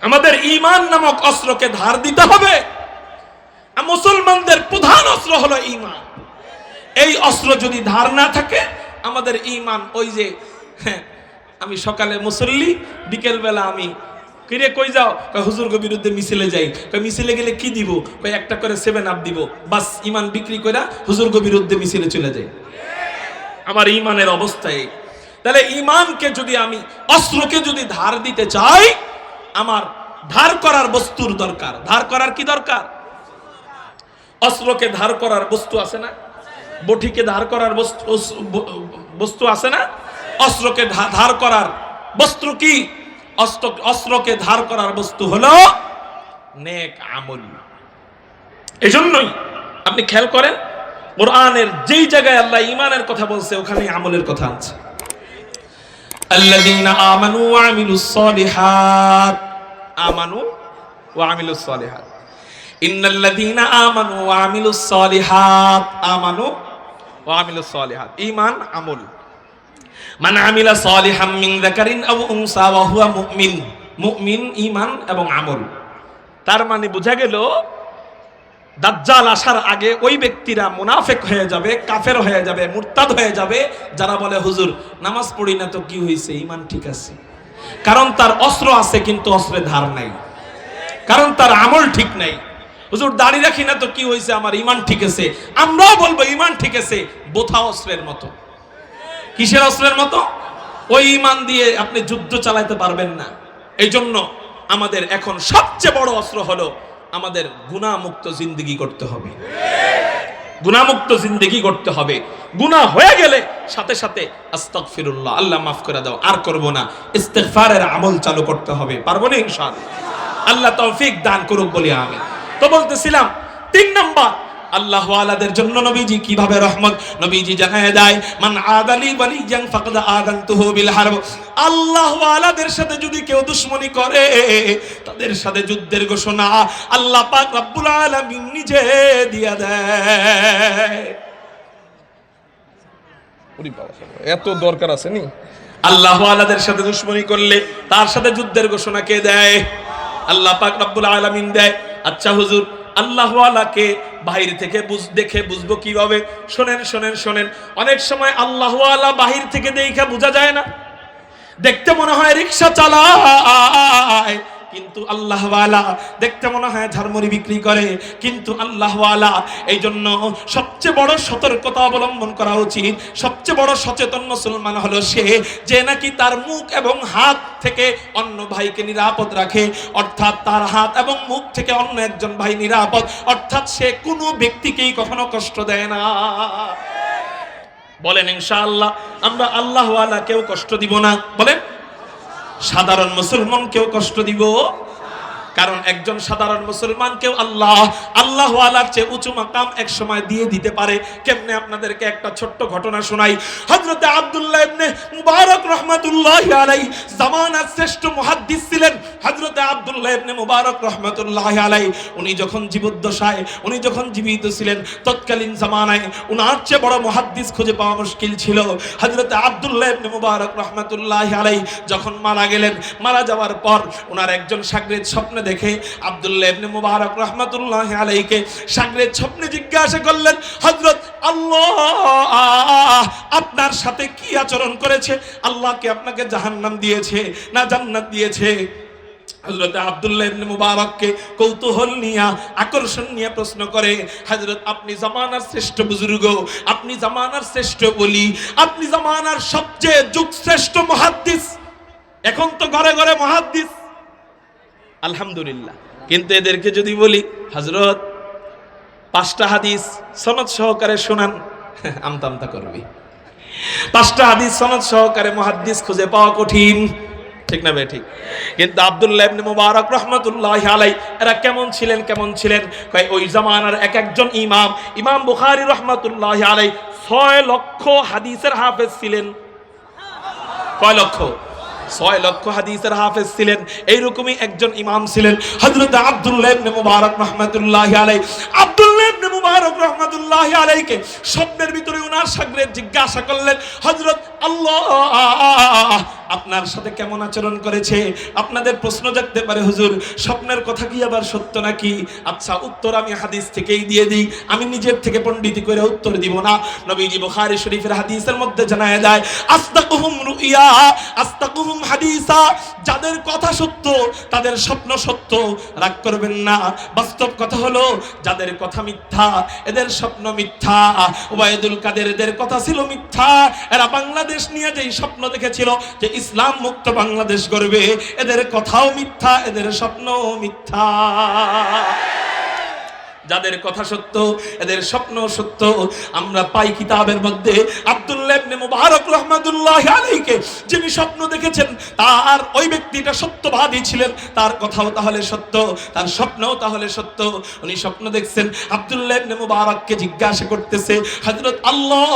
আমাদের ঈমান নামক অস্ত্রকে ধার দিতে হবে। মুসলমানদের প্রধান অস্ত্র হলো ঈমান। এই অস্ত্র যদি ধার না থাকে আমাদের ঈমান ওই যে আমি সকালে মুসল্লি, বিকেল বেলা আমি কিরে কই যাও, হুজুরকে বিরুদ্ধে মিছিলে যাই। মিছিলে গেলে কি দিব? একটা করে 7 আপ দিব, বাস ঈমান বিক্রি করে হুজুরকে বিরুদ্ধে মিছিলে চলে যাই। আমার ঈমানের অবস্থায়। তাহলে ঈমানকে যদি আমি অস্ত্রকে যদি ধার দিতে চাই, আমার ধার করার বস্তুর দরকার। ধার করার কি দরকার? অস্ত্রকে ধার করার বস্তু আছে না? বটিকে ধার করার বস্তু আছে না? অস্ত্রকে ধার করার বস্তু কি? অস্ত্রকে ধার করার বস্তু হলো নেক আমল। এজন্যই আপনি খেয়াল করেন, কোরআনের যেই জায়গায় আল্লাহ ঈমানের কথা বলছে ওখানে আমলের কথা আছে। আল্লাযীনা আমানু ওয়া আমিলুস সালিহাত, আমানু ওয়া আমিলুস সালিহাত, ইন্নাল্লাযীনা আমানু ওয়া আমিলুস সালিহাত, আমানু ওয়া আমিলুস সালিহাত, ঈমান আমল। মান আমিলা সালিহাম মিন যাকারিন আও উনসা ওয়া হুয়া মুমিন, মুমিন ঈমান এবং আমল। তার মানে বোঝা গেল দাজ্জাল আসার আগে ওই ব্যক্তিরা মুনাফিক হয়ে যাবে, কাফের হয়ে যাবে, মুরতাদ হয়ে যাবে, যারা বলে হুজুর নামাজ পড়ি না তো কি হয়েছে, ঈমান ঠিক আছে। কারণ তার অস্ত্র আছে কিন্তু অস্ত্রে ধার নাই, কারণ তার আমল ঠিক নাই। হুজুর দাড়ি রাখি না তো কি হয়েছে, আমার ঈমান ঠিক আছে। আমরাও বলবো ঈমান ঠিক আছে, বোথা অস্ত্রের মতো। কিসের অস্ত্রের মতো? ওই ঈমান দিয়ে আপনি যুদ্ধ চালাতে পারবেন না। এই জন্য আমাদের এখন সবচেয়ে বড় অস্ত্র হলো আমাদের গুনাহমুক্ত জিন্দেগি করতে হবে। গুনাহমুক্ত জিন্দেগি করতে হবে। গুনাহ হয়ে গেলে সাথে সাথে আস্তাগফিরুল্লাহ, আল্লাহ মাফ করে দাও, আর করব না, ইস্তিগফারের আমল চালু করতে হবে। পারবো না ইনশাআল্লাহ? আল্লাহ তৌফিক দান করুক বলি আমিন। তো বলতেছিলাম 3 নাম্বার, আল্লাহ ওয়ালাদের জন্য নবীজি কিভাবে রহমত। নবীজি জানায় দেয়, মান আদালি ওয়ালিয়ান ফাকাদ আযানতুহু বিল হারব। আল্লাহ ওয়ালাদের সাথে যদি কেউ দুশমনি করে তাদের সাথে যুদ্ধের ঘোষণা আল্লাহ পাক রব্বুল আলামিন নিজে দিয়া দেয়। ওরে বাবা, এত দরকার আছে নি? আল্লাহ ওয়ালাদের সাথে দুশমনি করলে তার সাথে যুদ্ধের ঘোষণা কে দেয়? আল্লাহ পাক রব্বুল আলামিন দেয়। আচ্ছা হুজুর, আল্লাহ ওয়ালাকে বাহির থেকে দেখে বুঝবো কিভাবে? শোনেন শোনেন শোনেন, অনেক সময় আল্লাহ ওয়ালা বাহির থেকে দেখা বোঝা যায় না। দেখতে মনে হয় রিকশা চালায়, কিন্তু আল্লাহ ওয়ালা। দেখতে মনে হয় ঝালমুড়ি বিক্রি করে, কিন্তু আল্লাহ ওয়ালা। এই জন্য সবচেয়ে বড় সতর্কতা অবলম্বন করা উচিত। সবচেয়ে বড় সচেতন মুসলমান হলো সে যে নাকি তার মুখ এবং হাত থেকে অন্য ভাইকে নিরাপদ রাখে, অর্থাৎ তার হাত এবং মুখ থেকে অন্য একজন ভাই নিরাপদ, অর্থাৎ সে কোনো ব্যক্তিকেই কখনো কষ্ট দেয় না। বলেন ইনশাআল্লাহ আমরা আল্লাহ ওয়ালা কেউ কষ্ট দিব না? বলেন সাধারণ মুসলমান কেউ কষ্ট দিব? কারণ একজন সাধারণ মুসলমানকেও আল্লাহ ওয়ালার চেয়ে উঁচু মাকাম এক সময় দিয়ে দিতে পারে। কেমনে? আপনাদেরকে একটা ছোট্ট ঘটনা শোনাই। হযরতে আব্দুল্লাহ ইবনে মুবারক রাহমাতুল্লাহি আলাইহি জামানার শ্রেষ্ঠ মুহাদ্দিস ছিলেন। হযরতে আব্দুল্লাহ ইবনে মুবারক রাহমাতুল্লাহি আলাইহি উনি যখন জীবদ্দশায়, উনি যখন জীবিত ছিলেন, তৎকালীন জামানায় উনার চেয়ে বড় মুহাদ্দিস খুঁজে পাওয়া মুশকিল ছিল। হযরতে আব্দুল্লাহ ইবনে মুবারক রাহমাতুল্লাহি আলাইহি যখন মারা গেলেন, মারা যাওয়ার পর উনার একজন শাগরিদ স্বপ্নে দেখে আব্দুল্লাহ ইবনে মুবারক রাহমাতুল্লাহি আলাইহিকে শাগরিদ স্বপ্নে জিজ্ঞাসা করলেন, হযরত আল্লাহ আপনার সাথে কি আচরণ করেছে? আল্লাহ কি আপনাকে জাহান্নাম দিয়েছে না জান্নাত দিয়েছে? হযরত আব্দুল্লাহ ইবনে মুবারককে কৌতূহল নিয়ে, আকর্ষণ নিয়ে প্রশ্ন করে, হযরত আপনি জামানার শ্রেষ্ঠ বুজুর্গ, আপনি জামানার শ্রেষ্ঠ ওলি, আপনি জামানার সবচেয়ে যুগ শ্রেষ্ঠ মুহাদ্দিস। এখন তো ঘরে ঘরে মুহাদ্দিস, আলহামদুলিল্লাহ। কিন্তু এদেরকে যদি বলি হযরত 5টা হাদিস সনদ সহকারে শোনান, আমতা আমতা করবি। 5টা হাদিস সনদ সহকারে মুহাদ্দিস খুঁজে পাওয়া কঠিন, ঠিক না ভাই? ঠিক। কিন্তু আব্দুল্লাহ ইবনে মুবারক রাহমাতুল্লাহি আলাইহি এরা কেমন ছিলেন? কেমন ছিলেন? কয় ওই জামানার এক একজন ইমাম বুখারী রাহমাতুল্লাহি আলাইহি 6 লক্ষ হাদিসের হাফেজ ছিলেন। কয় লক্ষ? 6 লক্ষ হাদিসের হাফেজ ছিলেন। এইরকমই একজন ইমাম ছিলেন হযরত আব্দুল্লাহ ইবনে মুবারক রাহমাতুল্লাহি আলাইহি। আব্দুল্লাহ ইবনে মুবারক রাহমাতুল্লাহি আলাইহিকে স্বপ্নের ভিতরে ওনার শাগরিদ জিজ্ঞাসা করলেন, হযরত আল্লাহ আপনার সাথে কেমন আচরণ করেছে। আপনাদের প্রশ্ন জাগতে পারে, হুজুর স্বপ্নের কথা কি আবার সত্য নাকি? আচ্ছা, উত্তর আমি হাদিস থেকেই দিয়ে দিই, আমি নিজের থেকে পণ্ডিতি করে উত্তর দিব না। নবীজি বুখারী শরীফের হাদিসের মধ্যে জানায় দেয়, আস্তাকুহুম রুইয়া আস্তাকুহুম হাদিসা, যাদের কথা সত্য তাদের স্বপ্ন সত্য। রাগ করবেন না, বাস্তব কথা হলো যাদের কথা মিথ্যা এদের স্বপ্ন মিথ্যা। ওবায়দুল কাদের এদের কথা ছিল মিথ্যা, এরা বাংলাদেশ নিয়ে যেই স্বপ্ন দেখেছিল যে ইসলাম মুক্ত বাংলাদেশ গড়বে, এদের কথাও মিথ্যা, এদের স্বপ্নও মিথ্যা। যাদের কথা সত্য এদের স্বপ্ন সত্য। আমরা পাই কিতাবের মধ্যে আব্দুল্লাহ ইবনে মুবারক রাহমাতুল্লাহি আলাইহি যিনি স্বপ্ন দেখেছেন তার ওই ব্যক্তিটা সত্যবাদী ছিলেন, তার কথাও তাহলে সত্য, তার স্বপ্নও তাহলে সত্য। উনি স্বপ্ন দেখছেন, আব্দুল্লাহ ইবনে মুবারককে জিজ্ঞাসা করতেছে, হযরত আল্লাহ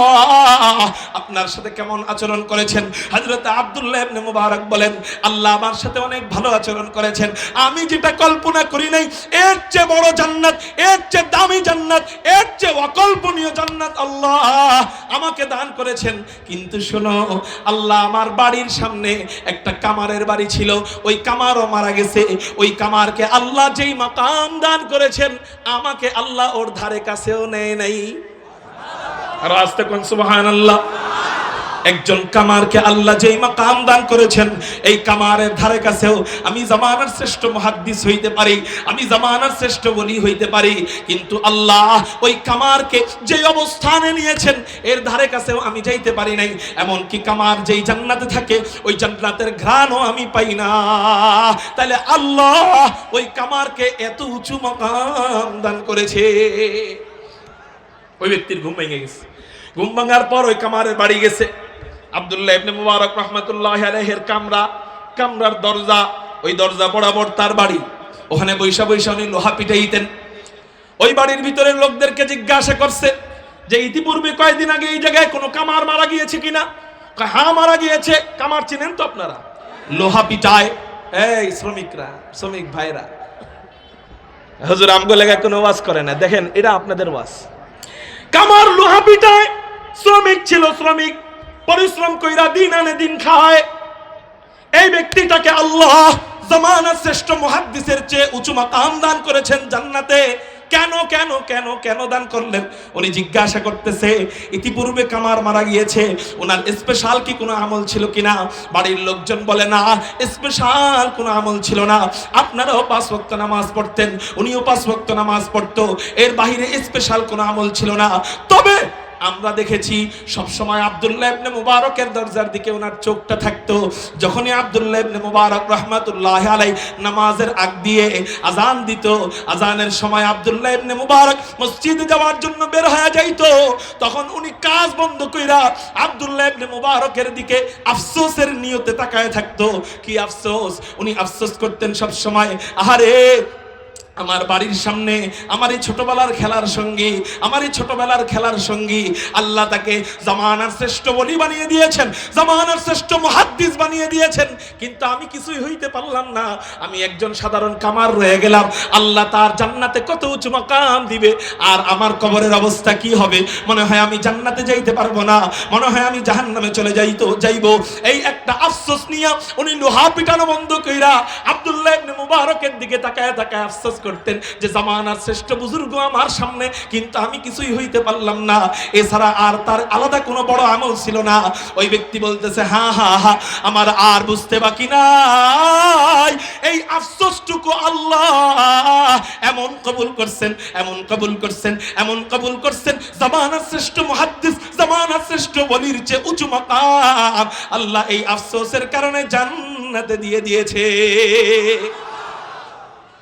আপনার সাথে কেমন আচরণ করেছেন? হযরত আব্দুল্লাহ ইবনে মুবারক বলেন, আল্লাহ আমার সাথে অনেক ভালো আচরণ করেছেন, আমি যেটা কল্পনা করি নাই এর চেয়ে বড় জান্নাত, এর চেয়ে দামি জান্নাত, এর চেয়ে অকল্পনীয় জান্নাত আল্লাহ আমাকে দান করেছেন। কিন্তু শোনো, আল্লাহ আমার বাড়ির সামনে একটা কামারের বাড়ি ছিল, ওই কামারও মারা গেছে, ওই কামারকে আল্লাহ যেই মাকাম দান করেছেন আমাকে আল্লাহ ওর ধারে কাছেও নেয় নাই। আর আস্তে কোন সুবহানাল্লাহ। একজন কামারকে আল্লাহ যেই মাকাম দান করেছেন, এই কামারের ধারে কাছেও আমি জামানার শ্রেষ্ঠ মুহাদ্দিস হইতে পারি, আমি জামানার শ্রেষ্ঠ ওলি হইতে পারি, কিন্তু আল্লাহ ওই কামারকে যেই অবস্থানে নিয়েছেন এর ধারে কাছেও আমি যাইতে পারি নাই। এমন কি কামার যেই জান্নাতে থাকে ওই জান্নাতের ঘ্রাণও আমি পাই না। তাহলে আল্লাহ ওই কামারকে এত উঁচু মাকাম দান করেছে। ওই ব্যক্তির ঘুম ভেঙে গেছে, ঘুম ভাঙার পর ওই কামারের বাড়ি গেছে। আব্দুল্লাহ ইবনে মুবারক রাহমাতুল্লাহি আলাইহির কামরার দরজা, ওই দরজা বরাবর তার বাড়ি, ওখানে বৈশা বৈশা উনি লোহা পিটাইতেন। ওই বাড়ির ভিতরের লোকদেরকে জিজ্ঞাসা করছে যে ইতিপূর্বে কয়েকদিন আগে এই জায়গায় কোনো কামার মারা গিয়েছে কিনা? হ্যাঁ মারা গিয়েছে। কামার চিনেন তো আপনারা? লোহা পিটায় এই শ্রমিকরা, শ্রমিক ভাইরা। হুজুর আমগো লাগায় কোনো ওয়াজ করে না, দেখেন এটা আপনাদের ওয়াজ। কামার লোহা পিটায়, শ্রমিক ছিল, শ্রমিক পরিশ্রম কইরা দিন আনে দিন খায়। এই ব্যক্তিটাকে আল্লাহ জামানার শ্রেষ্ঠ মুহাদ্দিসের চেয়ে উঁচু মাকাম দান করেছেন জান্নাতে। কেন কেন কেন কেন দান করলেন? উনি জিজ্ঞাসা করতেছে, ইতিপূর্বে কামার মারা গিয়েছে, ওনার স্পেশাল কি কোনো আমল ছিল কিনা? বাড়ির লোকজন বলে না, স্পেশাল কোনো আমল ছিল না। আপনারাও 5 ওয়াক্ত নামাজ পড়তেন, উনিও 5 ওয়াক্ত নামাজ পড়তো, এর বাহিরে স্পেশাল কোনো আমল ছিল না। তবে আমরা দেখেছি সবসময় আব্দুল্লাহ ইবনে মুবারকের দরজার দিকে ওনার চোখটা থাকতো। যখনই আব্দুল্লাহ ইবনে মুবারক রাহমাতুল্লাহি আলাইহি নামাজের আগ দিয়ে আজান দিত, আজানের সময় আব্দুল্লাহ ইবনে মুবারক মসজিদে যাওয়ার জন্য বের হয়ে যাইতো, তখন উনি কাজ বন্ধ কইরা আব্দুল্লাহ ইবনে মুবারকের দিকে আফসোসের নিয়তে তাকায় থাকতো। কি আফসোস? উনি আফসোস করতেন সব সময়, আহারে আমার বাড়ির সামনে আমার এই ছোটবেলার খেলার সঙ্গী, আমার এই ছোটবেলার খেলার সঙ্গী, আল্লাহ তাকে জামানার শ্রেষ্ঠ ওলি বানিয়ে দিয়েছেন, জামানার শ্রেষ্ঠ মুহাদ্দিস বানিয়ে দিয়েছেন, কিন্তু আমি কিছুই হইতে পারলাম না, আমি একজন সাধারণ কামার রয়ে গেলাম। আল্লাহ তার জান্নাতে কত উঁচু মাকাম দিবে, আর আমার কবরের অবস্থা কি হবে? মনে হয় আমি জান্নাতে যাইতে পারবো না, মনে হয় আমি জাহান্নামে চলে যাইবো। এই একটা আফসোস নিয়ে উনি লোহা পিটানো বন্ধ কইরা আব্দুল্লাহ ইবনে মুবারকের দিকে তাকায় তাকায় আফসোস করতেন যে জামানার শ্রেষ্ঠ বুজুর্গ আমার সামনে, কিন্তু আমি কিছুই হইতে পারলাম না। এছাড়া আর তার আলাদা কোনো বড় আমল ছিল না। ওই ব্যক্তি বলতেছে, হ্যাঁ হ্যাঁ হ্যাঁ, আমার আর বুঝতে বাকি নাই, এই আফসোসটুকু আল্লাহ এমন কবুল করছেন, এমন কবুল করছেন, এমন কবুল করছেন, জামানার শ্রেষ্ঠ মুহাদ্দিস, জামানার শ্রেষ্ঠ ওলির চেয়ে উঁচু মাকাম আল্লাহ এই আফসোসের কারণে জান্নাতে দিয়ে দিয়েছে।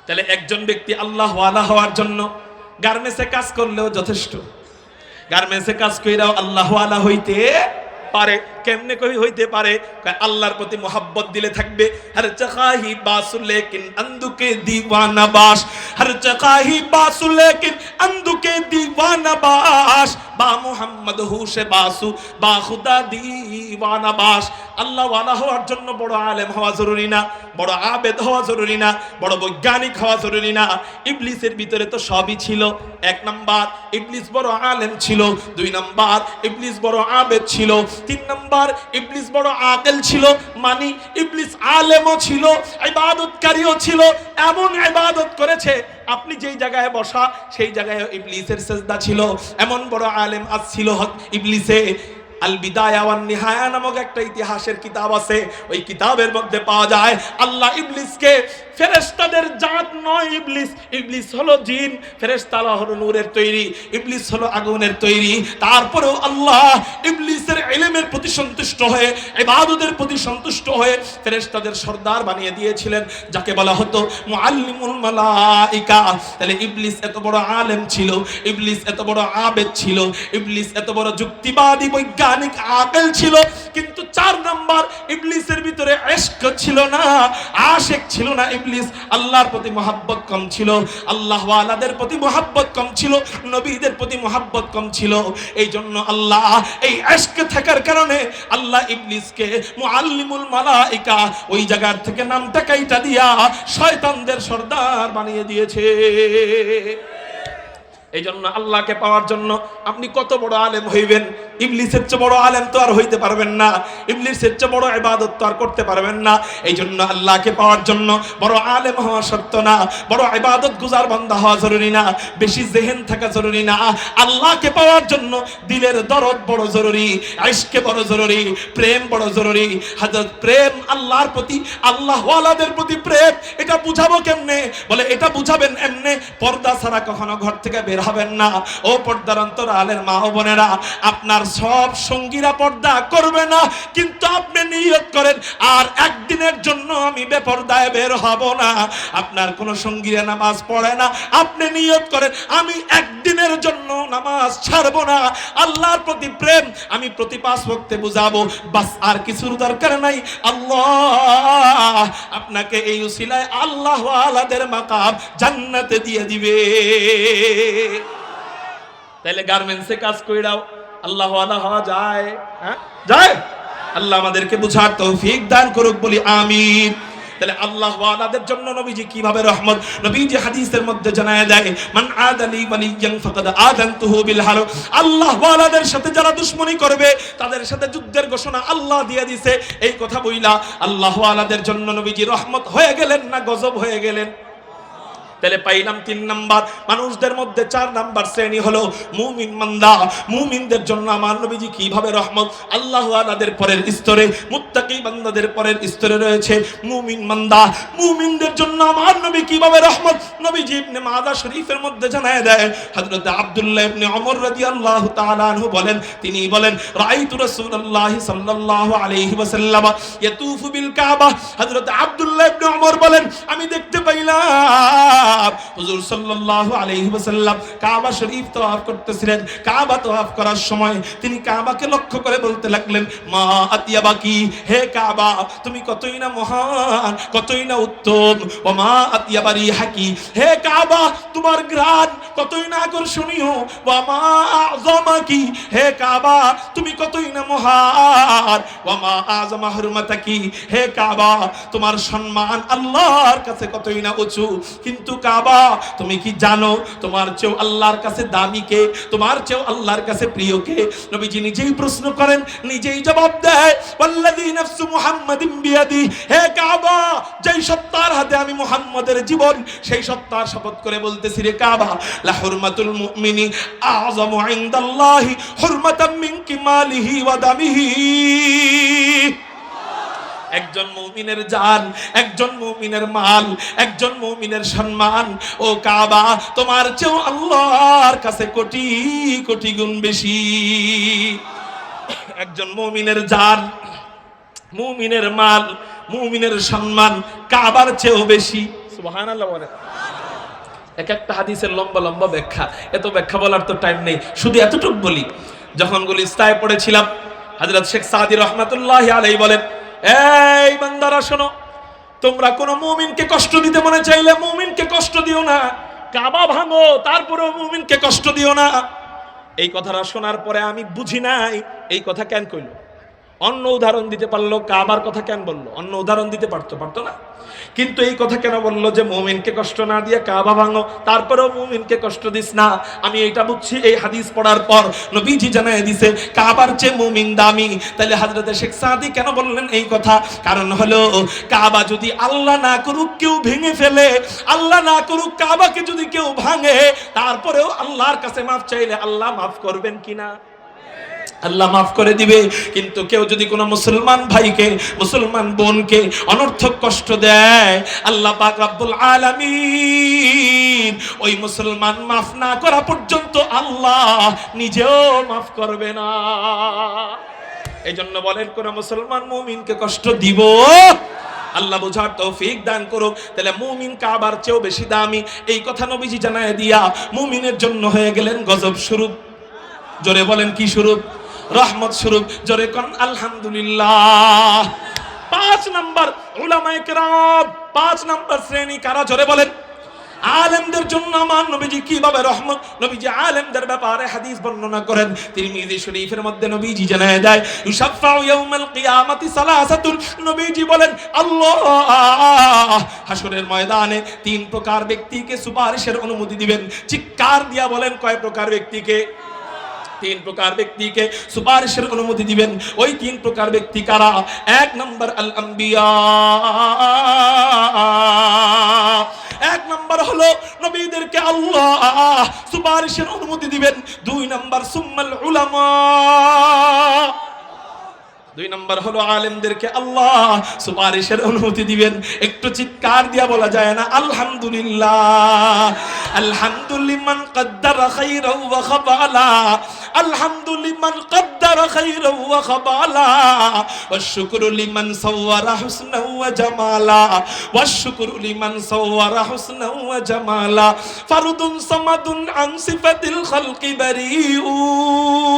তাহলে একজন ব্যক্তি আল্লাহ ওয়ালা হওয়ার জন্য গার্মেন্টসে কাজ করলেও যথেষ্ট, গার্মেন্টসে কাজ কইরাও আল্লাহ ওয়ালা হইতে পারে। কেমনে কই হইতে পারে? আল্লাহর প্রতি মোহাব্বত দিলে থাকবে। হর চাকাহি বাসু লেকিন আন্দুকে দিওয়ানা বাস, হর চাকাহি বাসু লেকিন আন্দুকে দিওয়ানা বাস। বা মুহাম্মদ হুসে বাসু বা খুদা দিওয়ানা বাস। আল্লাহ ওয়ালা হওয়ার জন্য বড় আলেম হওয়া জরুরি না, বড় আবেদ হওয়া জরুরি না, বড় বৈজ্ঞানিক হওয়া জরুরি না। ইবলিসের ভিতরে তো সবই ছিল। এক নাম্বার, ইবলিস বড় আলেম ছিল। দুই নাম্বার, ইবলিস বড় আবেদ ছিল। তিন নাম্বার, ইবলিস বড় আকেল ছিল। মানে ইবলিস আলেমও ছিল, ইবাদতকারীও ছিল। এমন ইবাদত করেছে আপনি যেই জায়গায় বসা সেই জায়গায় ইবলিসের সেজদা ছিল। এমন বড় আলেম আজ ছিল ইবলিসে। আল বিদায়া ওয়ান নিহায়া নামক একটা ইতিহাসের কিতাব আছে। ওই কিতাবের মধ্যে পাওয়া যায় আল্লাহ ইবলিসকে, ফেরেশতাদের জাত নয় ইবলিস, ইবলিস হলো জিন, ফেরেশতা হলো নূরের তৈরি, ইবলিস হলো আগুনের তৈরি। তারপরেও আল্লাহ ইবলিসের ইলমের প্রতি সন্তুষ্ট হয়ে, ইবাদতের প্রতি সন্তুষ্ট হয়ে ফেরেশতাদের সর্দার বানিয়ে দিয়েছিলেন, যাকে বলা হতো মুআল্লিমুল মালাইকা। তাহলে ইবলিস এত বড় আলেম ছিল, ইবলিস এত বড় আবেদ ছিল, ইবলিস এত বড় যুক্তিবাদী বৈজ্ঞানিক আকেল ছিল। কিন্তু 4 নাম্বার, ইবলিসের ভিতরে ইশক ছিল না, আশিক ছিল না। ইবলিস আল্লাহর প্রতি মহব্বত কম ছিল, আল্লাহ ওয়ালাদের প্রতি মহব্বত কম ছিল, নবীদের প্রতি মহব্বত কম ছিল। এই জন্য আল্লাহ এই ইশক থাকার কারণে আল্লাহ ইবলিসকে মুআল্লিমুল মালাইকা ওই জায়গার থেকে নামটা কাইটা দিয়া শয়তানদের সর্দার বানিয়ে দিয়েছে। এই জন্য আল্লাহকে পাওয়ার জন্য আপনি কত বড় আলেম হইবেন, ইবলিসের চেয়ে বড় আলেম তো আর হইতে পারবেন না, ইবলিসের চেয়ে বড় ইবাদত তো আর করতে পারবেন না। এই জন্য আল্লাহকে পাওয়ার জন্য বড় আলেম হওয়া শর্ত না, বড় ইবাদত গুজার বান্দা হওয়া জরুরি না, বেশি জেহেন থাকা জরুরি না। আল্লাহকে পাওয়ার জন্য দিলের দরদ বড় জরুরি, ইশকে বড় জরুরি, প্রেম বড় জরুরি। হযরত প্রেম আল্লাহর প্রতি, আল্লাহ ওয়ালাদের প্রতি প্রেম, এটা বুঝাবো কেমনে? বলে এটা বুঝাবেন এমনে, পর্দা ছাড়া কখনো ঘর থেকে বের হবেন না। ও পর্দার অন্তরালের মা ও বোনেরা, আপনার সব সঙ্গীরা পর্দা করবে না, কিন্তু আপনি নিয়ত করেন আর একদিনের জন্য আমি বেপর্দায় বের হব না। আপনার কোন সঙ্গীরা নামাজ পড়ে না, আপনি নিয়ত করেন আমি একদিনের জন্য নামাজ ছাড়বো না। আল্লাহর প্রতি প্রেম আমি প্রতি 5 ওয়াক্তে বুঝাবো, বাস আর কিছুর দরকার নাই। আল্লাহ আপনাকে এই উসিলায় আল্লাহ ওয়ালাদের মাকাম জান্নাতে দিয়ে দিবে। তাইলে গার্মেন্টসে কাজ কইরাও আল্লাহ ওয়ালা হওয়া যায়? হ্যাঁ যায়। আল্লাহ আমাদেরকে বুঝার তৌফিক দান করুক, বলি আমিন। তাহলে আল্লাহ ওয়ালাদের জন্য নবীজি কিভাবে রহমত, নবীজি হাদিসের মধ্যে জানায় দেয় মান আদালি ওয়ালিয়ান ফাকাদ আযানতুহু বিল হারব। আল্লাহ ওয়ালাদের সাথে যারা দুশমনি করবে তাদের সাথে যুদ্ধের ঘোষণা আল্লাহ দিয়ে দিয়েছে। এই কথা বইলা আল্লাহ ওয়ালাদের জন্য নবীজি রহমত হয়ে গেলেন না গজব হয়ে গেলেন? তাহলে পাইলাম 3 নাম্বার, মানুষদের মধ্যে 4 নাম্বার শ্রেণী হলো মুমিন মান্দা। মুমিনদের জন্য আমার নবীজি কিভাবে রহমত, আল্লাহ ওয়ালাদের পরের স্তরে, মুত্তাকি বান্দাদের পরের স্তরে রয়েছে মুমিন মান্দা। মুমিনদের জন্য আমার নবী কিভাবে রহমত, নবীজি ইবনে মাজাহ শরীফের মধ্যে জানায় দেয়। হযরত আব্দুল্লাহ ইবনে ওমর রাদিয়াল্লাহু তাআলা আনহু বলেন, তিনি বলেন রাআইতু রাসূলুল্লাহ সাল্লাল্লাহু আলাইহি ওয়াসাল্লাম ইয়াতুফু বিল কাবা। হযরত আব্দুল্লাহ ইবনে ওমর বলেন, আমি দেখতে পাইলাম হুজুর সাল্লাল্লাহু আলাইহি ওয়াসাল্লাম কাবা শরীফ তওয়াফ করতেছিলেন। কাবা তওয়াফ করার সময় তিনি কাবাকে লক্ষ্য করে বলতে লাগলেন, মা আতিয়াবাকি, হে কাবা তুমি কতই না মহান, কতই না উত্তম। ও মা আতিয়াবারি হাকি, হে কাবা তোমার ঘ্রাণ কতই না আকর্ষণীয়। ও মা আযমাকি, হে কাবা তুমি কতই না মহান। ও মা আযমা হুরমাতাকি, হে কাবা তোমার সম্মান আল্লাহর কাছে কতই না উঁচু। কিন্তু কাবা তুমি কি জানো তোমার চেয়েও আল্লাহর কাছে দামি কে, তোমার চেয়েও আল্লাহর কাছে প্রিয় কে? নবীজি নিজেই প্রশ্ন করেন, নিজেই জবাব দেয়, ওয়াল্লাযী নাফসু মুহাম্মাদিন বিয়াদি, হে কাবা যেই সত্তার হাতে আমি মুহাম্মাদের জীবন, সেই সত্তার শপথ করে বলতেছি রে কাবা, লা হুরমাতুল মুমিনি আযমু ইনদাল্লাহি হুরমাতাম মিন কিমালিহি ওয়া দামিহি। একজন মুমিনের জান, একজন মুমিনের মাল, একজন মুমিনের সম্মান ও কাবা তোমার চেয়েও আল্লাহর কাছে কোটি কোটি গুণ বেশি। একজন মুমিনের জান, মুমিনের মাল, মুমিনের সম্মান কাবার চেয়েও বেশি। সুবহানাল্লাহ বলেন। এক একটা হাদিসের লম্বা লম্বা ব্যাখ্যা, এত ব্যাখ্যা বলার তো টাইম নেই, শুধু এতটুকু বলি। যখন গুলিস্তায় পড়েছিলাম, হযরত শেখ সাদি রাহমাতুল্লাহি আলাইহি বলেন, এই বান্দারা শোনো, তোমরা কোন মুমিনকে কষ্ট দিতে মনে চাইলে মুমিনকে কষ্ট দিও না। কাবা ভাঙো, তারপরেও মুমিনকে কষ্ট দিও না। এই কথাটা শোনার পরে আমি বুঝি নাই এই কথা কেন কইল। অন্য উদাহরণ দিতে পারলো, কাবার কথা কেন বললো? অন্য উদাহরণ দিতে পারতো না। কিন্তু এই কথা কেন বললো যে মুমিনকে কষ্ট না দিয়ে কাবা ভাঙো, তারপরেও মুমিনকে কষ্ট দিস না? আমি এটা বুঝছি এই হাদিস পড়ার পর। নবীজি জানায় দিছে কাবার চেয়ে মুমিন দামি। তাহলে হযরতে শেখ সাদি কেন বললেন এই কথা? কারণ হলো কাবা যদি আল্লাহ না করুক কেউ ভেঙে ফেলে, আল্লাহ না করুক কাবাকে যদি কেউ ভাঙে, তারপরেও আল্লাহর কাছে মাফ চাইলে আল্লাহ মাফ করবেন কিনা? আল্লাহ মাফ করে দিবে। কিন্তু কেউ যদি কোনো মুসলমান ভাইকে, মুসলমান বোনকে অনর্থক কষ্ট দেয়, আল্লাহ পাক রব্বুল আলামিন ওই মুসলমান মাফ না করা পর্যন্ত আল্লাহ নিজেও মাফ করবে না। এই জন্য বলেন কোন মুসলমান মুমিনকে কষ্ট দিব? আল্লাহ বুঝার তৌফিক দান করুক। তাহলে মুমিন কাবার চেয়েও বেশি দামি, এই কথা নবীজি জানায় দিয়া মুমিনের জন্য হয়ে গেলেন গজব স্বরূপ। জোরে বলেন কি স্বরূপ? রহমত স্বরূপ। জোরে কোন আলহামদুলিল্লাহ। 5 নাম্বার উলামায়ে কেরাম, 5 নাম্বার শ্রেণী কারা? জোরে বলেন। আলেমদের জন্য আমার নবীজি কিভাবে রহমত। নবীজি আলেমদের ব্যাপারে হাদিস বর্ণনা করেন। তিরমিজি শরীফের মধ্যে নবীজি জানায় দেয় ইউশাফাউ ইয়াউমাল কিয়ামাতি সালাসাতুন। নবীজি বলেন আল্লাহ হাসরের ময়দানে 3 প্রকার ব্যক্তিকে সুপারিশের অনুমতি দিবেন। চিৎকার দিয়া বলেন কয় প্রকার ব্যক্তিকে? 3 প্রকার ব্যক্তিকে সুপারিশের অনুমতি দিবেন। ওই 3 প্রকার ব্যক্তি কারা? 1 নম্বর আল আম্বিয়া, 1 নম্বর হলো নবীদেরকে আল্লাহ সুপারিশের অনুমতি দিবেন। 2 নম্বর সুম্মাল উলামা, 2 নম্বর হলো আলেমদেরকে আল্লাহ সুপারিশের অনুমতি দিবেন। একটু চিৎকার দিয়া বলা যায় না আলহামদুলিল্লাহ? আলহামদুলিমান কদ্দারা খাইরাও ওয়া খাবালা, আলহামদুলিমান কদ্দারা খাইরাও ওয়া খাবালা, ওয়াশ-শুকরু লিমান সাওয়ারা হুসনাও ওয়া জামালা, ওয়াশ-শুকরু লিমান সাওয়ারা হুসনাও ওয়া জামালা, ফারদুন সামাদুন আন সিফাতিল খালকি বারিউন,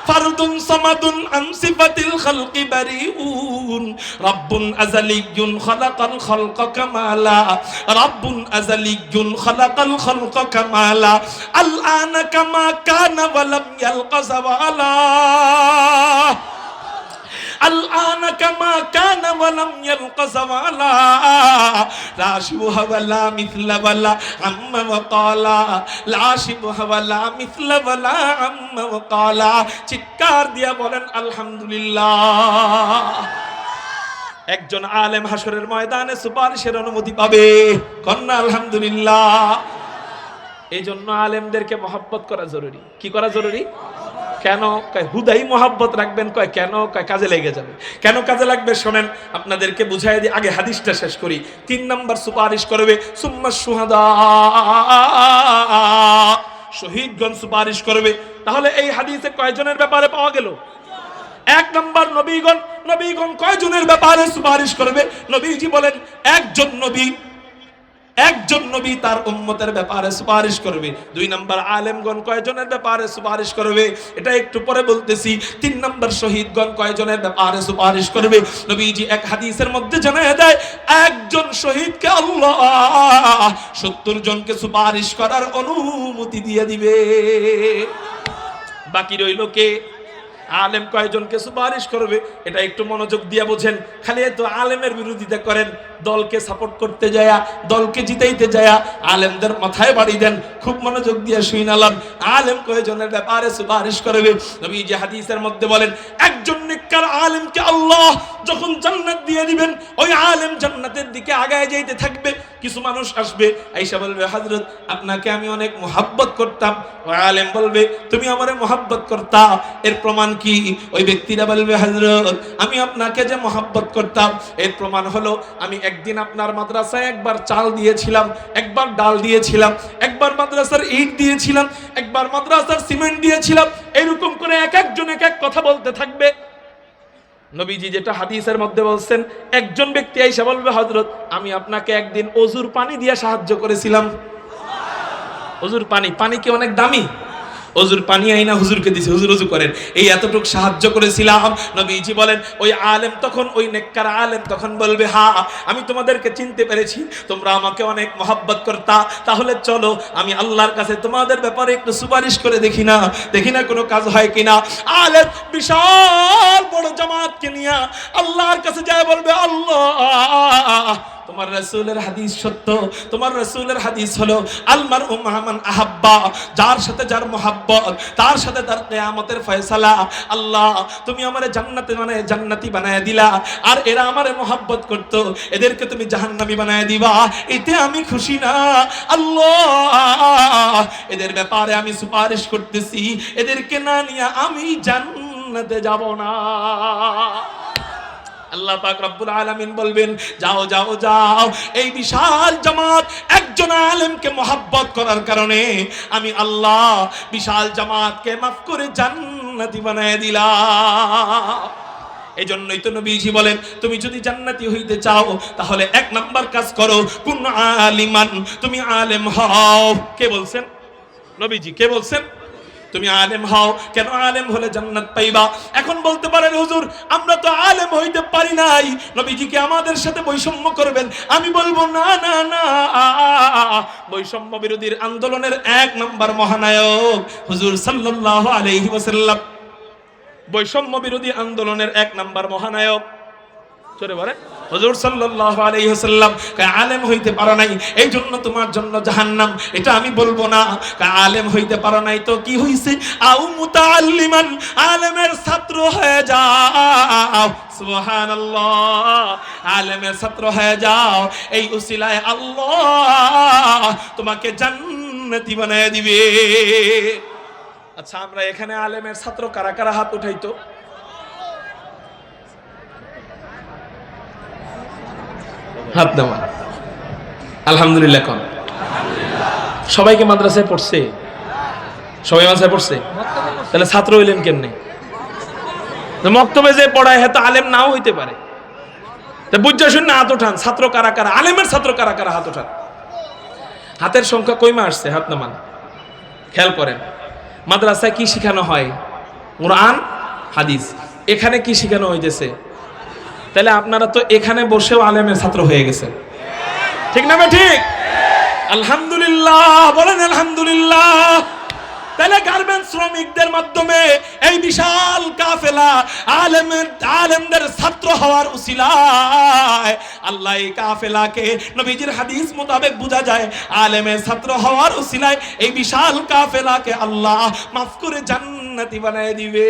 ফারদুন সামাদুন আন সিফাতিল খালকি বারিউন, রাব্বুন আযালিয়্যুন খালাকাল খালকা কামালা, রাব্বুন আযালিয়্যুন খালাকাল খালকা কামালা, আল আনা কামা কানা ওয়া লাম ইয়ালকা যাওয়ালা, আল আনা কামা কানা ওয়া লাম ইয়ালকা যাওয়ালা, লা শিবহা ওয়া লা মিথলা ওয়া লা আম্মা ওয়া ক্বালা, লা শিবহা ওয়া লা মিথলা ওয়া লা আম্মা ওয়া ক্বালা। চিৎকার দিয়া বলেন আলহামদুলিল্লাহ। একজন আলেম হাসরের ময়দানে সুপারিশের অনুমতি পাবে। কন্যা আলহামদুলিল্লাহ। এই জন্য আলেমদেরকে মহব্বত করা জরুরি। কি করা জরুরি? কেন? কয় হুদাই মহব্বত রাখবেন। কয় কেন? কয় কাজে লেগে যাবে। কেন কাজে লাগবে শোনেন, আপনাদেরকে বুঝাই দিই। আগে হাদিসটা শেষ করি। 3 নম্বর সুপারিশ করবে সুম্মা শুহাদা, শহীদগণ সুপারিশ করবে। তাহলে এই হাদিসে কয়জনের ব্যাপারে পাওয়া গেল? 1 নম্বর নবীগণ। নবীগণ কয়জনের ব্যাপারে সুপারিশ করবে? নবীজি বলেন একজন নবী তার উম্মতের ব্যাপারে সুপারিশ করবে। 2 নম্বর আলেমগণ কয়জনের ব্যাপারে সুপারিশ করবে? এটা একটু পরে বলতেছি। 3 নম্বর শহীদগণ কয়জনের ব্যাপারে সুপারিশ করবে? নবীজি এক হাদিসের মধ্যে জানায় দেয় একজন শহীদকে আল্লাহ 70 জনকে সুপারিশ করার অনুমতি দিয়ে দিবে। বাকি রইল কে? আলেম কয়জনকে সুপারিশ করবে? এটা একটু মনোযোগ দিয়ে বোঝেন। খালি তো আলেমের বিরোধিতা করেন, দলকে সাপোর্ট করতে যায়া, দলকে জিতাইতে যায়া আলেমদের মাথায় বাড়ি দেন। খুব মনোযোগ দিয়ে শুনালাম আলেম কয়জনের ব্যাপারে সুপারিশ করবে। নবী যে হাদিসের মধ্যে বলেন একজন নেককার আলেমকে আল্লাহ যখন জান্নাত দিয়ে দিবেন, ওই আলেম জান্নাতের দিকে আগায় যাইতে থাকবে। কিছু মানুষ আসবে, আয়েশা বলবে হযরত আপনাকে আমি অনেক মোহাব্বত করতাম। ওই আলেম বলবে তুমি আমারে মোহাব্বত করতা, এর প্রমাণ কি? ওই ব্যক্তিরা বলবে হযরত আমি আপনাকে যে মোহাব্বত করতাম এর প্রমাণ হলো আমি একদিন আপনার মাদ্রাসায় একবার চাল দিয়েছিলাম, একবার ডাল দিয়েছিলাম, একবার মাদ্রাসার ইট দিয়েছিলাম, একবার মাদ্রাসার সিমেন্ট দিয়েছিলাম। এরকম করে এক একজন এক এক কথা বলতে থাকবে। নবীজি যেটা হাদিসের মধ্যে বলছেন, একজন ব্যক্তি আইসা বলবে হযরত আমি আপনাকে একদিন অজুর পানি দিয়ে সাহায্য করেছিলাম। অজুর পানি, পানি কি অনেক দামি? ওজুর পানি আইনা হুজুরকে দিছে, হুজুর ওযু করেন, এই এতটুকু সাহায্য করেছিলাম। নবীজি বলেন ওই আলেম তখন, ওই নেককার আলেম তখন বলবে, হ্যাঁ আমি তোমাদেরকে চিনতে পেরেছি, তোমরা আমাকে অনেক মহব্বত করতা, তাহলে চলো আমি আল্লাহর কাছে তোমাদের ব্যাপারে একটু সুপারিশ করে দেখি না কোনো কাজ হয় কিনা। আলেম বিশাল বড় জামাতকে নিয়ে আল্লাহর কাছে যায় বলবে, আল্লাহ তোমার রাসূলের হাদিস সত্য, তোমার রাসূলের হাদিস হলো আল মারউ মা মান আহাব্বা, যার সাথে যার মোহাব্বত তার সাথে তার কিয়ামতের ফয়সালা। আল্লাহ তুমি আমারে জান্নাতে জান্নাতি বানায় দিলা, আর এরা আমারে মোহাব্বত করত, এদেরকে তুমি জাহান্নামী বানায় দিবা, এতে আমি খুশি না। আল্লাহ এদের ব্যাপারে আমি সুপারিশ করতেছি, এদেরকে না নিয়ে আমি জান্নাতে যাব না। আল্লাহ পাক রব্বুল আলামিন বলবেন, যাও যাও যাও, এই বিশাল জামাত একজন আলেমকে মহব্বত করার কারণে আমি আল্লাহ বিশাল জামাতকে মাফ করে জান্নাতি বানায় দিলাম। এই জন্যই তো নবীজি বলেন, তুমি যদি জান্নাতি হইতে চাও তাহলে 1 নাম্বার কাজ করো, কুন আলিমান, তুমি আলেম হও। কে বলছেন? নবীজি। কে বলছেন? তুমি আলেম হও। কেন? আলেম হলে জান্নাত পাইবা। এখন বলতে পারেন, হুজুর আমরা তো আলেম হইতে পারি নাই, নবীজি কি আমাদের সাথে বৈষম্য করবেন? আমি বলবো না না না, বৈষম্য বিরোধীর আন্দোলনের 1 নাম্বার মহানায়ক হুজুর সাল্লাল্লাহু আলাইহি ওয়াসাল্লাম। বৈষম্য বিরোধী আন্দোলনের 1 নাম্বার মহানায়ক চলে বলে হুজুর সাল্লাল্লাহু আলাইহি ওয়াসাল্লাম। আলেম হইতে পারো নাই এই জন্য তোমার জন্য জাহান্নাম, এটা আমি বলবো না। আলেম হইতে পারো নাই তো কি হইছে? আও মুতাআল্লিমান, আলেমের ছাত্র হয়ে যাও। সুবহানাল্লাহ, আলেমের ছাত্র হয়ে যাও, এই উসিলায় আল্লাহ তোমাকে জান্নাতি বানায় দিবে। আচ্ছা, আমরা এখানে আলেমের ছাত্র কারা কারা হাত উঠাইতো? হাত নামান। আলহামদুলিল্লাহ। কোন সবাইকে মাদ্রাসায় পড়ছে? সবাই মাদ্রাসায় পড়ছে? তাহলে ছাত্র হইলেন কেমনে? মক্তবে যে পড়ায় হয়তো আলেম নাও হইতে পারে। বুঝা শুনে হাত উঠান। ছাত্র কারা কারা? আলেমের ছাত্র কারা কারা? হাত উঠান। হাতের সংখ্যা কইমা আসছে? হাত নামান। খেয়াল করেন, মাদ্রাসায় কি শিখানো হয়? কোরআন হাদিস। এখানে কি শিখানো হইতেছে? তাহলে আপনারা তো এখানে বসেও আলেমের ছাত্র হয়ে গেছেন, ঠিক না? ঠিক। আলহামদুলিল্লাহ বলেন, আলহামদুলিল্লাহ। তাহলে গার্মেন্টস শ্রমিকদের মাধ্যমে এই বিশাল কাফেলা আলেমদের ছাত্র হওয়ার উসিলায় আল্লাহ এই কাফেলাকে নবীজির হাদিস মোতাবেক বোঝা যায়, আলেমের ছাত্র হওয়ার উসিলায় এই বিশাল কাফেলাকে আল্লাহ মাফ করে জান্নাতি বানায় দিবে।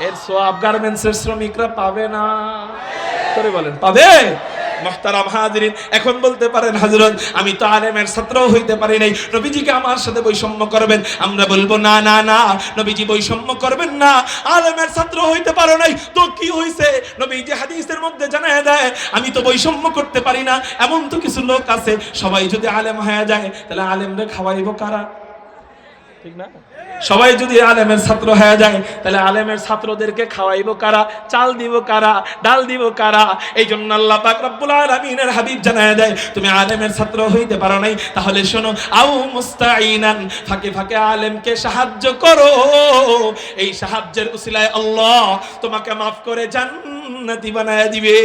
এর সওয়াব গার্মেন্টসের শ্রমিকরা পাবে না? করে বলেন, পাবে? মুহতারাম হাজিরিন, এখন বলতে পারেন, হযরত আমি তো আলেমের ছাত্র হইতে পারি নাই, নবীজিকে আমার সাথে বৈষম্য করবেন? আমরা বলবো না না না, নবীজি বৈষম্য করবেন না। আলেমের ছাত্র হইতে পারো নাই তো কি হইছে? নবীজি হাদিসের মধ্যে জানায় দেয়, আমি তো বৈষম্য করতে পারি না। এমন তো কিছু লোক আছে, সবাই যদি আলেম হয়ে যায় তাহলে আলেমরে খাওয়াইবো কারা? ঠিক না? সবাই যদি আলেমের ছাত্র হয়ে যায় তাহলে আলেমের ছাত্রদেরকে খাওয়াইবো কারা? চাল দিব কারা? ডাল দিব কারা? এই জন্য আল্লাহ পাক রব্বুল আলামিনের হাবিব জানায় দেয়, তুমি আলেমের ছাত্র হইতে পারো নাই, তাহলে শোনো, আও মুস্তাঈনান, ফাঁকে ফাঁকে আলেমকে সাহায্য করো, এই সাহায্যের উসিলায় আল্লাহ তোমাকে মাফ করে জান্নাতি বানায় দিবে।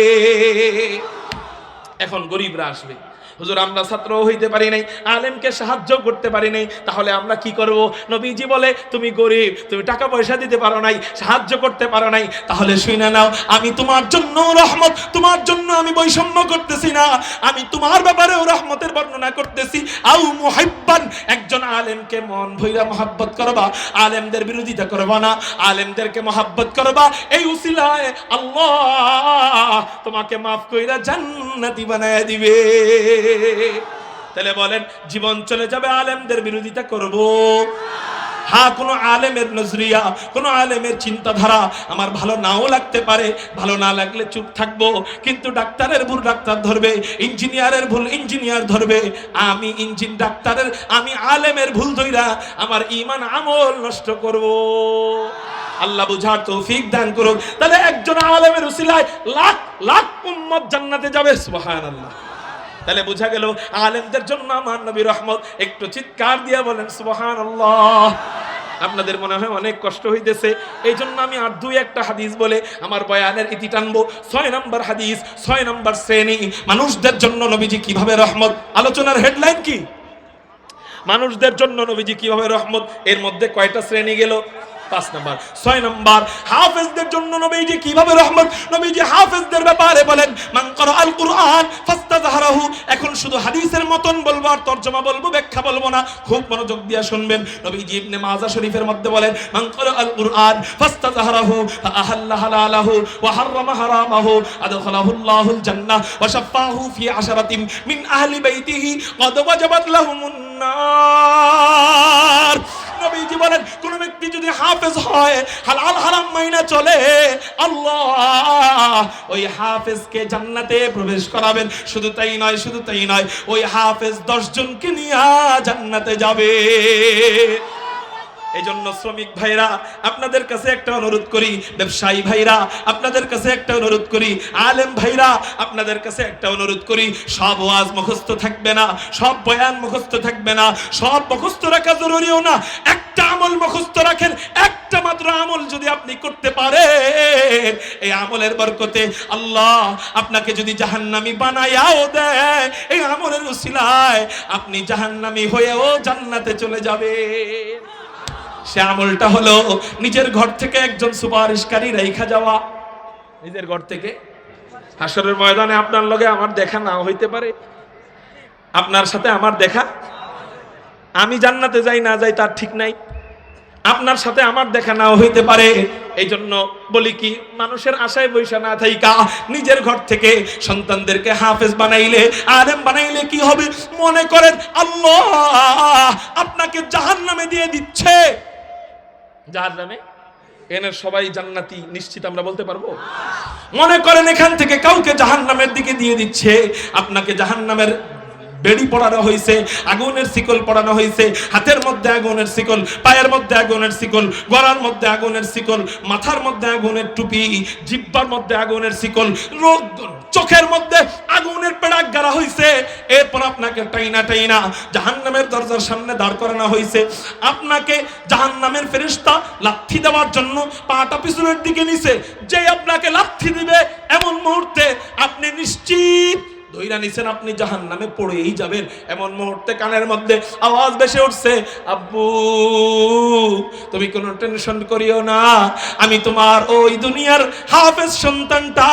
এখন গরিবরা আসবে, হুজুর আমরা ছাত্র হইতে পারি নাই, আলেমকে সাহায্য করতে পারি নাই, তাহলে আমরা কি করব? নবীজি বলে, তুমি গরিব, তুমি টাকা পয়সা দিতে পারো নাই, সাহায্য করতে পারো নাই, তাহলে শুনে নাও, আমি তোমার জন্য রহমত, তোমার জন্য আমি বৈষম্য করতেছি না, আমি তোমার ব্যাপারেও রহমতের বর্ণনা করতেছি। আও মুহিব্বান, একজন আলেমকে মন ভইরা মহব্বত করবা, আলেমদের বিরোধিতা করবা না, আলেমদেরকে মহব্বত করবা, এই উসিলায় আল্লাহ তোমাকে মাফ কইরা জান্নাতি বানায় দিবে। তাহলে বলেন, জীবন চলে যাবে আলেমদের বিরোধিতা করব? হ্যাঁ, কোনো আলেমের নজরিয়া, কোনো আলেমের চিন্তাধারা আমার ভালো নাও লাগতে পারে, ভালো না লাগলে চুপ থাকবো, কিন্তু ডাক্তারের ভুল ডাক্তার ধরবে, ইঞ্জিনিয়ারের ভুল ইঞ্জিনিয়ার ধরবে, আমি আমি আলেমের ভুল ধইরা আমার ঈমান আমল নষ্ট করব? আল্লাহ বুঝার তৌফিক দান করুক। তাহলে একজন আলেমের উসিলায় লাখ লাখ উম্মত জান্নাতে যাবে। সুবহানাল্লাহ। তাহলে বোঝা গেল আলেমদের জন্য আমার নবী রহমত। একটু চিৎকার দিয়ে বলেন সুবহানাল্লাহ। আপনাদের মনে হয় অনেক কষ্ট হইতেছে, এই জন্য আমি আর দুই একটা হাদিস বলে আমার বয়ানের ইতি টানবো। 6 নম্বর হাদিস, 6 নম্বর শ্রেণী, মানুষদের জন্য নবীজি কিভাবে রহমত। আলোচনার হেডলাইন কি? মানুষদের জন্য নবীজি কিভাবে রহমত। এর মধ্যে কয়টা শ্রেণী গেল? 5 নম্বর। 6 নম্বর, হাফেজদের জন্য নবীজি কিভাবে রহমত। নবীজি হাফেজদের ব্যাপারে বলেন মান ক্বারাআল কুরআন ফাস্তাযহারাহু। এখন শুধু হাদিসের মতন বলবো আর তরজমা বলবো, ব্যাখ্যা বলবো না, খুব মনোযোগ দিয়ে শুনবেন। নবীজি ইবনে মাজাহ শরীফের মধ্যে বলেন মান ক্বারাআল কুরআন ফাস্তাযহারাহু ফাআহাল্লা হালালাহু ওয়া হাররামা হারামাহু আদখালাহুল্লাহুল জান্নাহ ওয়া শাফাহু ফি আশরাতিন মিন আহলি বাইতিহি ক্বাদ ওয়াজাবাত লাহুমুন নার। নবীজি বলেন কোন ব্যক্তি যদি হাফেজ হয়, হালাল হারাম মাইনা চলে, আল্লাহ ওই হাফেজকে জান্নাতে প্রবেশ করাবেন। শুধু তাই নয়, শুধু তাই নয়, ওই হাফেজ 10 জনকে নিয়ে জান্নাতে যাবে। এই জন্য শ্রমিক ভাইরা আপনাদের কাছে একটা অনুরোধ করি, ব্যবসায়ী ভাইরা আপনাদের কাছে একটা অনুরোধ করি, আলেম ভাইরা আপনাদের কাছে একটা অনুরোধ করি, সব ওয়াজ মুখস্থ থাকবে না, সব বয়ান মুখস্থ থাকবে না, সব মুখস্থ রাখা জরুরিও না। একটা আমল মুখস্থ রাখেন, একটা মাত্র আমল যদি আপনি করতে পারেন, এই আমলের বরকতে আল্লাহ আপনাকে যদি জাহান্নামী বানায়াও দেয়, এই আমলের উসিলায় আপনি জাহান্নামী হয়েও জান্নাতে চলে যাবেন। সে আমলটা হলো নিজের ঘর থেকে একজন সুপারিশকারী রাইখা যাওয়া। নিজের ঘর থেকে হাসরের ময়দানে আপনার লগে আমার দেখা নাও হইতে পারে, আপনার সাথে আমার দেখা, আমি জান্নাতে যাই না যাই তার ঠিক নাই, আপনার সাথে আমার দেখা নাও হইতে পারে। এই জন্য বলি কি, মানুষের আশায় বৈশা না থাইকা নিজের ঘর থেকে সন্তানদেরকে হাফেজ বানাইলে, আলেম বানাইলে কি হবে? মনে করেন আল্লাহ আপনাকে জাহান্নামে দিয়ে দিচ্ছে। জাহান্নামে এনে সবাই জান্নাতি নিশ্চিত আমরা বলতে পারবো? মনে করেন এখান থেকে কাউকে জাহান্নামের দিকে দিয়ে দিচ্ছে, আপনাকে জাহান্নামের বেড়ি পড়ানো হয়েছে, আগুনের শিকল পড়ানো হয়েছে, হাতের মধ্যে আগুনের শিকল, পায়ের মধ্যে আগুনের শিকল, গলার মধ্যে আগুনের শিকল, মাথার মধ্যে আগুনের টুপি, জিহ্বার মধ্যে আগুনের শিকল, চোখের মধ্যে আগুনের পেড়াক গাড়া হয়েছে। এরপর আপনাকে টাইনা টাইনা জাহান্নামের দরজার সামনে দাঁড় করানো হয়েছে। আপনাকে জাহান্নামের ফেরেশতা লাথি দেওয়ার জন্য পাটা পিছনের দিকে নিছে। যে আপনাকে লাথি দিবে এমন মুহূর্তে আপনি নিশ্চিত ধইরা নিছেন আপনি জাহান্নামে পড়েই যাবেন। এমন মুহূর্তে কানের মধ্যে আওয়াজ ভেসে উঠছে, আব্বু তুমি কোনো টেনশন করিও না, আমি তোমার ওই দুনিয়ার হাফেজ সন্তানটা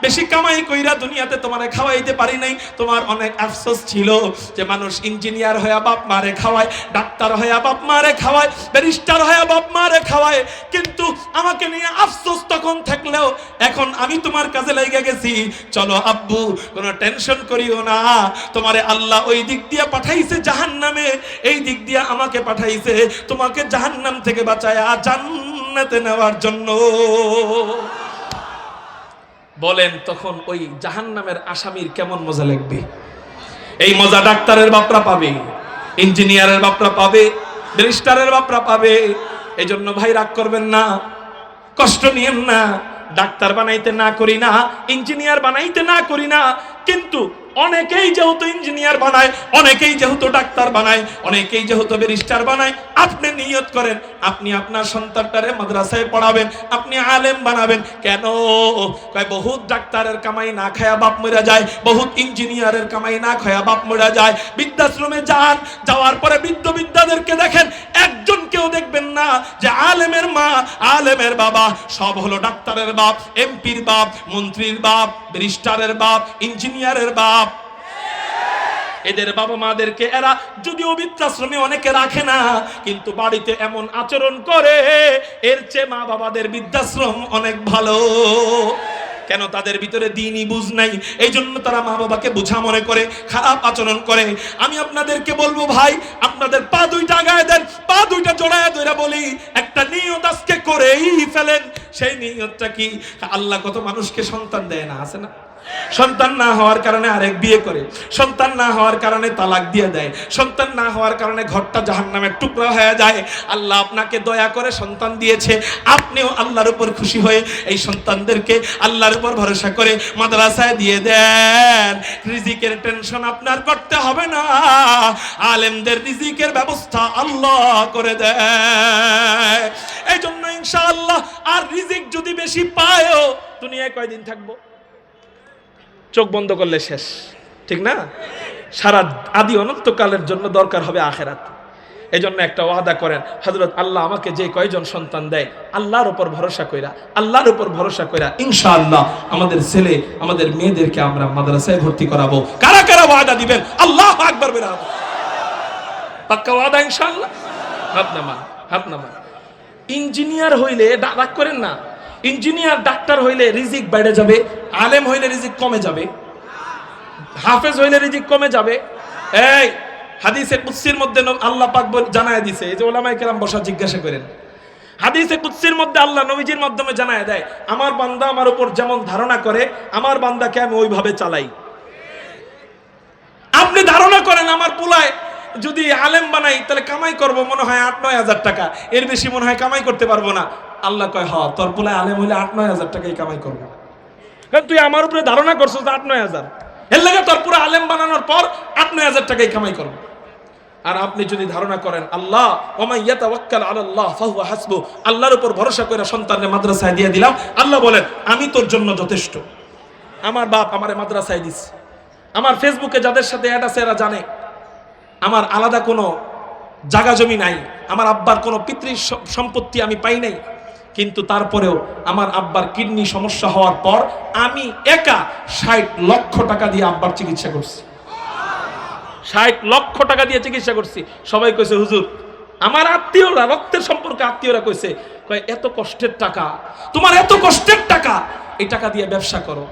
বেশি কামাই কইরা দুনিয়াতে তোমারে খাওয়াইতে পারি নাই। তোমার অনেক আফসোস ছিল যে মানুষ ইঞ্জিনিয়ার হয়ে বাপ মারে খাওয়ায়, ডাক্তার হয়ে বাপ মারে খাওয়ায়, ব্যারিস্টার হয়ে বাপ মারে খাওয়ায়, কিন্তু আমাকে নিয়ে আফসোস তখন থাকলেও এখন আমি তোমার কাছে লেগে গেছি। চলো আব্বু কোনো টেনশন করিও না, তোমারে আল্লাহ ওই দিক দিয়ে পাঠাইছে জাহান্নামে, এই দিক দিয়ে আমাকে পাঠাইছে তোমাকে জাহান্নাম থেকে বাঁচায়া জান্নাতে নেওয়ার জন্য। বলেন তখন ওই জাহান্নামের আসামির কেমন মজা লাগবে? এই মজা ডাক্তারের বাপরা পাবে, ইঞ্জিনিয়ারের বাপরা পাবে, ব্যারিস্টারের বাপরা পাবে। এই জন্য ভাই রাগ করবেন না, কষ্ট নিয়েন না। ডাক্তার বানাইতে না করি না, ইঞ্জিনিয়ার বানাইতে না করি না, কিন্তু অনেকেই যেহেতু ইঞ্জিনিয়ার বানায়, অনেকেই যেহেতু ডাক্তার বানায়, অনেকেই যেহেতু ব্যারিস্টার বানায়, আপনি নিয়ত করেন আপনি আপনার সন্তানটারে মাদ্রাসায় পড়াবেন, আপনি আলেম বানাবেন। কেন? কয় বহুত ডাক্তারের কামাই না খায়া বাপ মরে যায়, বহুত ইঞ্জিনিয়ারের কামাই না খায়া বাপ মরে যায়। বৃদ্ধাশ্রমে যান, যাওয়ার পরে বৃদ্ধ বিদ্যাদেরকে দেখেন, একজন কেউ দেখবেন না যে আলেমের মা, আলেমের বাবা, সব হলো ডাক্তারের বাপ, এমপির বাপ, মন্ত্রীর বাপ, ব্যারিস্টারের বাপ, ইঞ্জিনিয়ারের বাপ। এদের বাবা মাদেরকে এরা যদিও বৃদ্ধাশ্রমে অনেকে রাখে না, কিন্তু বাড়িতে এমন আচরণ করে এর চেয়ে মা বাবাদের বৃদ্ধাশ্রম অনেক ভালো। কেন? তাদের ভিতরে দ্বীনি বুঝ নাই, এই জন্য তারা মা বাবাকে বোঝা মনে করে, খারাপ আচরণ করে। আমি আপনাদেরকে বলবো ভাই, আপনাদের পা দুইটা গায়ে দেন, পা দুইটা জড়ায় ধরে বলি, একটা নিয়ত আজকে করেই ফেলেন। সেই নিয়তটা কি? আল্লাহ কত মানুষকে সন্তান দেয় না, আছে না? সন্তান না হওয়ার কারণে আরেক বিয়ে করে, সন্তান না হওয়ার কারণে তালাক দিয়ে দেয়, সন্তান না হওয়ার কারণে ঘরটা জাহান্নামের টুকরা হয়ে যায়। আল্লাহ আপনাকে দয়া করে সন্তান দিয়েছে, আপনিও আল্লাহর উপর খুশি হয়ে এই সন্তানদেরকে আল্লাহর উপর ভরসা করে মাদ্রাসায় দিয়ে দেন। রিজিকের টেনশন আপনার করতে হবে না, আলেমদের রিজিকের ব্যবস্থা আল্লাহ করে দেয়। এই জন্য ইনশাআল্লাহ আর রিজিক যদি বেশি পায়ও দুনিয়ায় কয়দিন থাকবো? চোখ বন্ধ করলে শেষ, ঠিক না? সারা আদি অনন্তকালের জন্য দরকার হবে আখেরাত। এই জন্য একটা ওয়াদা করেন, হযরত আল্লাহ আমাকে যে কয়জন সন্তান দেয় আল্লাহর উপর ভরসা কইরা, আল্লাহর উপর ভরসা কইরা ইনশাআল্লাহ আমাদের ছেলে আমাদের মেয়েদেরকে আমরা মাদ্রাসায় ভর্তি করাবো। কারা কারা ওয়াদা দিবেন? আল্লাহু আকবার বেরা পাক্কা ওয়াদা ইনশাআল্লাহ। হাত নামান। ইঞ্জিনিয়ার হইলে রাগ করেন না, ইঞ্জিনিয়ার ডাক্তার হইলে রিজিক বেড়ে যাবে, আলেম হইলে রিজিক কমে যাবে, হাফেজ হইলে রিজিক কমে যাবে। এই হাদিসে কুদসির মধ্যে আল্লাহ পাক জানায় দিছে, এই যে ওলামায়ে কেরাম বসা জিজ্ঞাসা করেন, হাদিসে কুদসির মধ্যে আল্লাহ নবীজির মাধ্যমে জানায় দেয়, আমার বান্দা আমার উপর যেমন ধারণা করে আমার বান্দাকে আমি ওইভাবে চালাই। আপনি ধারণা করেন আমার পোলায় যদি আলেম বানাই তাহলে কামাই করব মনে হয় ৮-৯ হাজার টাকা, এর বেশি মনে হয় কামাই করতে পারবো না। আল্লাহ কয় হ, তোর পোলায় আলেম হইলে ৮-৯ হাজার টাকাই কামাই করবো, কারণ তুই আমার উপরে ধারণা করছো ৮-৯ হাজার, এর লাগে তোর পুরো আলেম বানানোর পর ৮-৯ হাজার টাকাই কামাই করবো। আর আপনি যদি ধারণা করেন আল্লাহ ওমাই ইয়াতাওয়াক্কাল আলাল্লাহ ফাহুয়া হাসবু, আল্লাহর উপর ভরসা করে সন্তানকে মাদ্রাসায় দিয়ে দিলাম, আল্লাহ বলেন আমি তোর জন্য যথেষ্ট। আমার বাপ আমারে মাদ্রাসায় দিছে, আমার ফেসবুকে যাদের সাথে অ্যাড আছে এরা জানে আমার আলাদা কোনো জায়গা জমি নাই, আমার আব্বার কোনো পিতৃ সম্পত্তি আমি পাই নাই, কিন্তু তারপরেও আমার আব্বার কিডনি সমস্যা হওয়ার পর আমি একা ৬০ লক্ষ টাকা দিয়ে আব্বার চিকিৎসা করছি। ৬০ লক্ষ টাকা দিয়ে চিকিৎসা করছি। সবাই কইছে হুজুর, আমার আত্মীয়রা রক্তের সম্পর্কে আত্মীয়রা কইছে, কয় এত কষ্টের টাকা, তোমার এত কষ্টের টাকা, এই টাকা দিয়ে ব্যবসা করো,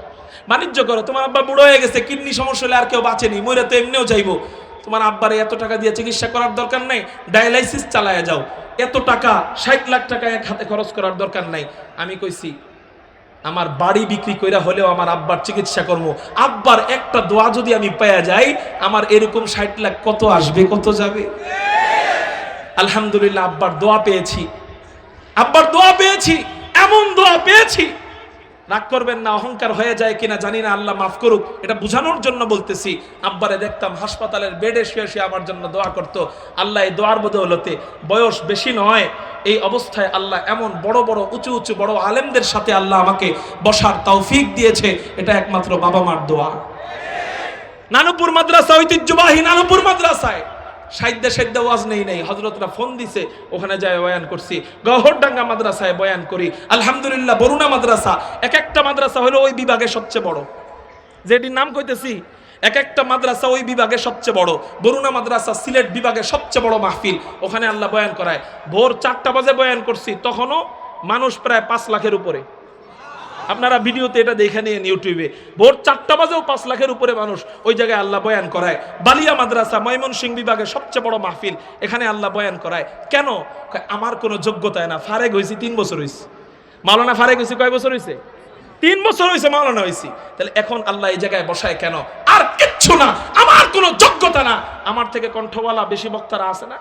বাণিজ্য করো। তোমার আব্বা বুড়ো হয়ে গেছে, কিডনি সমস্যা হলে আর কেউ বাঁচেনি, মইরা তো এমনিও যাইবো, তোমার আব্বারে এত টাকা দিয়ে চিকিৎসা করার দরকার নাই, ডায়ালাইসিস চালায়া যাও, এত টাকা ৬০ লাখ টাকা এক হাতে খরচ করার দরকার নাই। আমি কইছি আমার বাড়ি বিক্রি কইরা হলেও আমার আব্বার চিকিৎসা করবো। আব্বার একটা দোয়া যদি আমি পাওয়া যাই, আমার এরকম ৬০ লাখ কত আসবে কত যাবে। আলহামদুলিল্লাহ আব্বার দোয়া পেয়েছি, আব্বার দোয়া পেয়েছি, এমন দোয়া পেয়েছি। রাগ করবেন না, অহংকার হয়ে যায় কিনা জানি না, আল্লাহ মাফ করুক, এটা বোঝানোর জন্য বলতেছি। আব্বারে দেখতাম হাসপাতালের বেডে শুয়ে শুয়ে আমার জন্য দোয়া করতো। আল্লাহ এই দোয়ার বদৌলতে বয়স বেশি নয় এই অবস্থায় আল্লাহ এমন বড় বড় উঁচু উঁচু বড় আলেমদের সাথে আল্লাহ আমাকে বসার তৌফিক দিয়েছে, এটা একমাত্র বাবা মার দোয়া। নানুপুর মাদ্রাসা, ঐতিহ্যবাহী নানুপুর মাদ্রাসায় সাইদ্যা ওয়াজ নেই, হযরতরা ফোন দিছে, ওখানে যায় বয়ান করছি। গহরডাঙ্গা মাদ্রাসায় বয়ান করি, আলহামদুলিল্লাহ। বরুণা মাদ্রাসা, এক একটা মাদ্রাসা হলো ওই বিভাগে সবচেয়ে বড়, যেটির নাম কইতেছি এক একটা মাদ্রাসা ওই বিভাগে সবচেয়ে বড়। বরুণা মাদ্রাসা সিলেট বিভাগে সবচেয়ে বড় মাহফিল, ওখানে আল্লাহ বয়ান করায়। ভোর ৪টা বাজে বয়ান করছি, তখনও মানুষ প্রায় ৫ লাখের উপরে। আপনারা ভিডিওতে এটা দেখে নিন ইউটিউবে, ভোর ৪টা বাজেও ৫ লাখের উপরে মানুষ ওই জায়গায় আল্লাহ বয়ান করায়। বালিয়া মাদ্রাসা ময়মনসিংহ বিভাগের সবচেয়ে বড় মাহফিল, এখানে আল্লাহ বয়ান করায়। কেন? আমার কোনো যোগ্যতায় না, ফারেক হয়েছি ৩ বছর হয়েছে। মাওলানা ফারেক হয়েছি কয় বছর হয়েছে? 3 বছর হয়েছে মাওলানা হয়েছি। তাহলে এখন আল্লাহ এই জায়গায় বসায় কেন? আর কিচ্ছু না, আমার কোনো যোগ্যতা না, আমার থেকে কণ্ঠওয়ালা বেশি বক্তারা আছে না,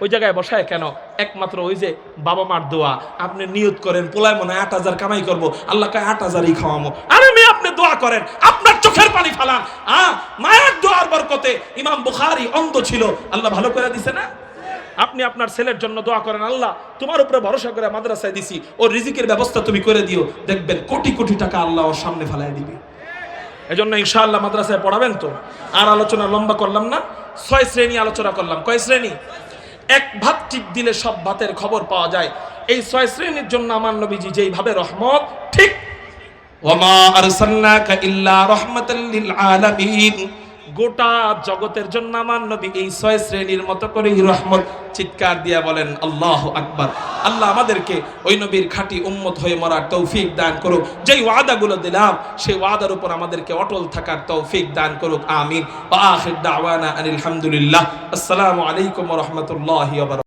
ওই জায়গায় বসায় কেন? একমাত্র ওই যে বাবা মার দোয়া। আপনি নিয়ত করেন পোলায় মনে ৮,০০০ কামাই করবো, আল্লাহ কয় ৮,০০০ই খাওয়ামো। আরে মেয়ে আপনি দোয়া করেন, আপনার চোখের পানি ফালান। মায়ের দোয়ার বরকতে ইমাম বুখারী অন্ধ ছিল, আল্লাহ ভালো করে দিছে না? আপনি আপনার ছেলের জন্য দোয়া করেন, আল্লাহ তোমার উপরে ভরসা করে মাদ্রাসায় দিছি, ওর রিজিকের ব্যবস্থা তুমি করে দিও, দেখবেন কোটি কোটি টাকা আল্লাহ ওর সামনে ফেলায় দিবে। এজন্য ইনশাআল্লাহ মাদ্রাসায় পড়াবেন তো। আর আলোচনা লম্বা করলাম না, 6 শ্রেণী আলোচনা করলাম। কয় শ্রেণী? এক ভাত টিপ দিলে সব ভাতের খবর পাওয়া যায়। এই 6 শ্রেণীর জন্য আমার নবীজি যেইভাবে রহমত, ঠিক ওয়ামা আরসালনাকা ইল্লা রাহমাতাল লিল আলামিন, গোটা জগতের জন্য আমার নবী এই 6 শ্রেণীর মতো করে রহমত। চিৎকার দিয়া বলেন আল্লাহু আকবার। আল্লাহ আমাদেরকে ওই নবীর খাঁটি উম্মত হয়ে মরার তৌফিক দান করুক। যেই ওয়াদাগুলো দিলাম সেই ওয়াদার উপর আমাদেরকে অটল থাকার তৌফিক দান করুক, আমিন। ওয়া আখির দাওয়ানা আনিল হামদুলিল্লাহ। আসসালামু আলাইকুম ওয়া রাহমাতুল্লাহি ওয়া বারাকাতুহু।